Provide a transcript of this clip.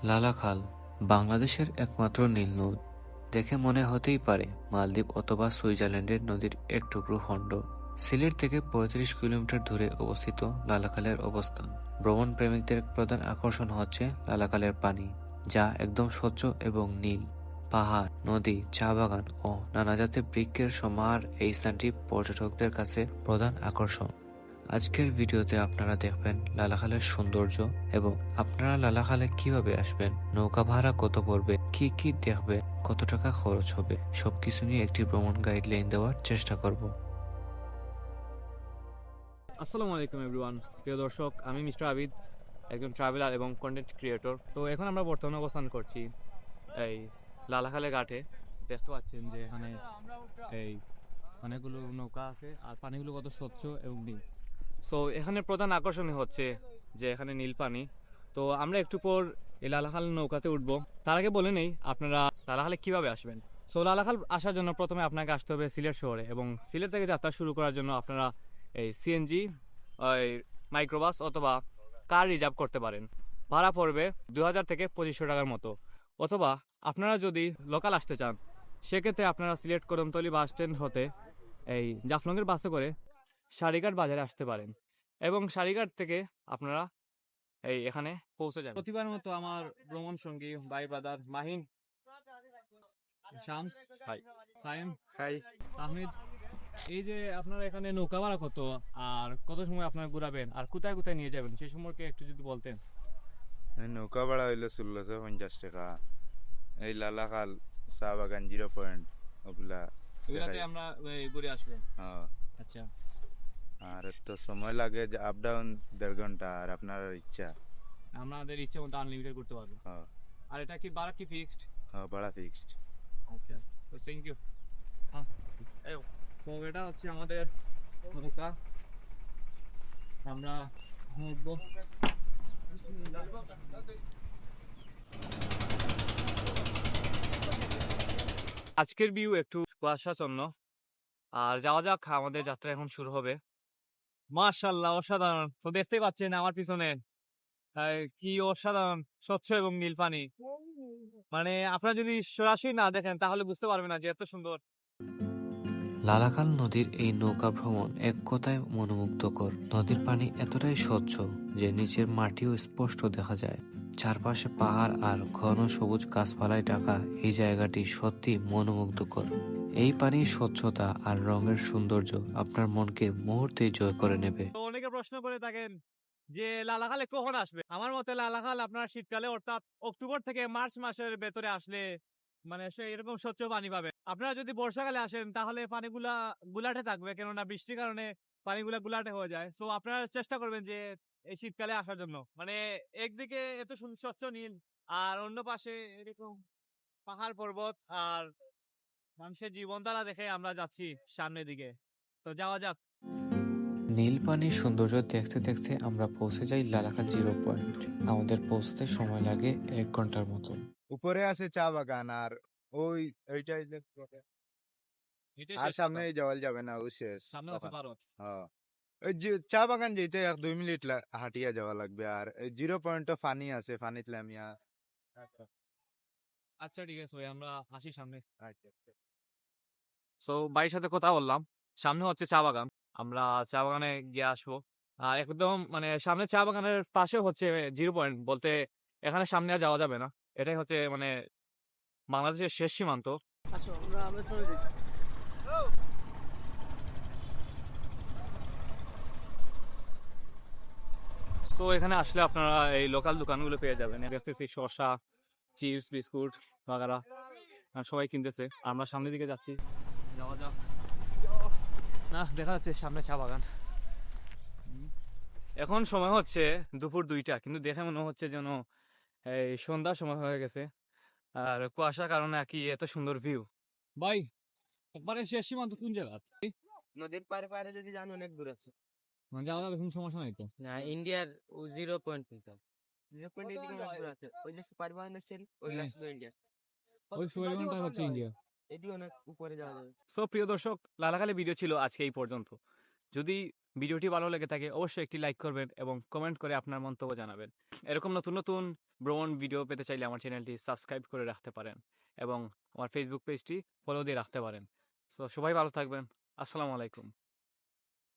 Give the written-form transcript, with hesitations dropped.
লালাখাল বাংলাদেশের একমাত্র নীল নদ। দেখে মনে হতেই পারে মালদ্বীপ অথবা সুইজারল্যান্ডের নদীর এক টুকরো খণ্ড। সিলেট থেকে ৩৫ কিলোমিটার দূরে অবস্থিত লালাখালের অবস্থান। ভ্রমণ প্রেমিকদের প্রধান আকর্ষণ হচ্ছে লালাখালের পানি, যা একদম স্বচ্ছ এবং নীল। পাহাড়, নদী, চা বাগান ও নানা জাতের বৃক্ষের সমাহার এই স্থানটি পর্যটকদের কাছে প্রধান আকর্ষণ। আজকের ভিডিওতে আপনারা দেখবেন লালাখালের সৌন্দর্য এবং আপনারা লালাখালে কিভাবে আসবেন, নৌকা ভাড়া কত পড়বে, কি কি দেখবে, কত টাকা খরচ হবে, সবকিছু নিয়ে একটি ভ্রমণ গাইডলাইন দেওয়ার চেষ্টা করব। আসসালামু আলাইকুম এভরিওয়ান, প্রিয় দর্শক, আমি মিস্টার আবিদ, একজন ট্রাভেলার এবং কন্টেন্ট ক্রিয়েটর। তো এখন আমরা বর্তমানে অবস্থান করছি এই লালাখালে ঘাটে। দেখতে পাচ্ছেন যে এখানে এই অনেকগুলো নৌকা আছে আর পানিগুলো কত স্বচ্ছ এবং নীল। সো এখানে প্রধান আকর্ষণীয় হচ্ছে যে এখানে নীল পানি। তো আমরা একটু পর এই লালাখাল নৌকাতে উঠবো। তার আগে বলে নেই আপনারা লালাখালে কিভাবে আসবেন। সো লালাখাল আসার জন্য প্রথমে আপনাকে আসতে হবে সিলেট শহরে, এবং সিলেট থেকে যাত্রা শুরু করার জন্য আপনারা এই সিএনজি, ওই মাইক্রোবাস অথবা কার রিজার্ভ করতে পারেন। ভাড়া পড়বে ২০০০ থেকে ২৫০০ টাকার মতো। অথবা আপনারা যদি লোকাল আসতে চান, সেক্ষেত্রে আপনারা সিলেট কদমতলী বাস স্ট্যান্ড হতে এই জাফলংয়ের বাসে করে সারিঘাট বাজারে আসতে পারেন, এবং সারিঘাট থেকে আপনারা এই এখানে পৌঁছে যাবেন। প্রতিবার মতো আমার ভ্রমণ সঙ্গী ভাই brother Mahin, Shams, hi, Saim, hi, Ahmed. এই যে আপনারা এখানে নৌকা ভাড়া কত আর কত সময় আপনারা ঘুরাবেন আর কোথায় কোথায় নিয়ে যাবেন সে সম্পর্কে একটু যদি বলতেন। নৌকা ভাড়া হইলো ১৬৫০ টাকা। এই লালাখাল, চা বাগান, 0 পয়েন্ট ওগুলা ওইগুলাতে দেখাই। আমরা ঘুরে আসবো। হ্যাঁ। আচ্ছা, আর তো সময় লাগে যে আপ ডাউন 1.5 ঘন্টা, আর আপনার ইচ্ছা। আমাদের ইচ্ছে মতো আনলিমিটেড করতে পারবো। হ্যাঁ। আর এটা কি ভাড়া কি ফিক্সড? হ্যাঁ, ভাড়া ফিক্সড। আচ্ছা, তো থ্যাংক ইউ। হ্যাঁ, সো এটা হচ্ছে আমাদের নৌকা। আমরা উঠবো। আজকের ভিউ একটু কুয়াশাচ্ছন্ন, আর যাওয়া যাক, আমাদের যাত্রা এখন শুরু হবে। মাশাআল্লাহ, অসাধারণ। তো দেখতেই পাচ্ছেন আমার পিছনে কি অসাধারণ স্বচ্ছ এবং নীল পানি। মানে আপনারা যদি সরাসরি না দেখেন তাহলে বুঝতে পারবেন না যে এত সুন্দর। লালাখাল নদীর এই নৌকা ভ্রমণ এক কথায় মনোমুগ্ধকর। নদীর পানি এতটাই স্বচ্ছ যে নিচের মাটিও স্পষ্ট দেখা যায়। চারপাশে পাহাড় আর ঘন সবুজ গাছপালায় ঢাকা এই জায়গাটি সত্যি মনোমুগ্ধকর। এই পানির স্বচ্ছতা আর রঙের সৌন্দর্য আপনার মনকে মুহূর্তেই জয় করে নেবে। তো অনেকে প্রশ্ন করে থাকেন যে লালাখালে কখন আসবে। আমার মতে লালাখাল আপনার শীতকালে, অর্থাৎ অক্টোবর থেকে মার্চ মাসের ভেতরে আসলে মানে সে এরকম স্বচ্ছ পানি পাবে। আপনারা যদি বর্ষাকালে আসেন তাহলে পানিগুলা গুলাটে থাকবে, কেননা বৃষ্টির কারণে পানিগুলা গুলাটে হয়ে যায়। সো আপনারা চেষ্টা করবেন যে এই শীতকালে আসার জন্য। মানে একদিকে এত স্বচ্ছ নীল, আর অন্য পাশে এরকম পাহাড় পর্বত আর মানুষের জীবনধারা দেখে আমরা যাচ্ছি সামনের দিকে। তো যাওয়া যাক। নীল পানির সৌন্দর্য দেখতে দেখতে আমরা পৌঁছে যাই লালাখাল 0 পয়েন্ট। আমাদের পৌঁছতে সময় লাগে 1 ঘন্টার মতো। উপরে আছে চা বাগান, আর ওই ওইটাই এটাই আর শেষ সামনে কথা। যাওয়া যাবে না, ওই শেষ সামনে হচ্ছে ওখান। ভারত। হ্যাঁ। ওই চা বাগান যেতে 1-2 মিনিট হাঁটিয়া যাওয়া লাগবে। আর 0 পয়েন্ট ফানি আছে, ফানিত লামিয়া। আচ্ছা, ঠিক আছে ভাই, আমরা আসি সামনে। আচ্ছা। সো ভাইয়ের সাথে কথা বললাম, সামনে হচ্ছে চা বাগান। আমরা চা বাগানে গিয়ে আসবো। আর একদম মানে সামনে চা বাগানের পাশে হচ্ছে 0 পয়েন্ট, বলতে এখানে সামনে আর যাওয়া যাবে না। এটাই হচ্ছে মানে বাংলাদেশের শেষ সীমান্ত। আচ্ছা, আমরা চলে যাই। সো এখানে আসলে আপনারা এই লোকাল দোকানগুলো পেয়ে যাবেন। দেখতেছি শসা, চিপস, বিস্কুট বাগারা সবাই কিনতেছে। আমরা সামনের দিকে যাচ্ছি, যাওয়া যাক। না, দেখা যাচ্ছে সামনে চা বাগান। এখন সময় হচ্ছে দুপুর 2টা, কিন্তু দেখে মনে হচ্ছে যেন এই সন্ধ্যার সময় হয়ে গেছে। আর কুয়াশার কারণে আর কি এত সুন্দর ভিউ। ভাই, একবারে শেষ সীমান্ত কোন জায়গা? নদীর পারে পারে যদি যান অনেক দূর আছে। মানে যাওয়া যাবে, কোনো সমস্যা নাই তো? না, ইন্ডিয়ার 0 পয়েন্ট কিন্তু 0 পয়েন্ট এদিকে অনেক দূর আছে। ওই দেশে পরিবহন সেল, ওই হ্যাঁ, লাস্ট ইন্ডিয়া। ওই সুলেমানটা হচ্ছে ইন্ডিয়া। এটি অনেক উপরে যাওয়া যাবে। সো প্রিয় দর্শক, লালাখালি ভিডিও ছিল আজকে এই পর্যন্ত। যদি ভিডিওটি ভালো লেগে থাকে অবশ্যই একটি লাইক করবেন এবং কমেন্ট করে আপনার মন্তব্য জানাবেন। এরকম নতুন নতুন ভ্রমণ ভিডিও পেতে চাইলে আমার চ্যানেলটি সাবস্ক্রাইব করে রাখতে পারেন এবং আমার ফেসবুক পেজটি ফলো দিয়ে রাখতে পারেন। সো সবাই ভালো থাকবেন। আসসালামু আলাইকুম।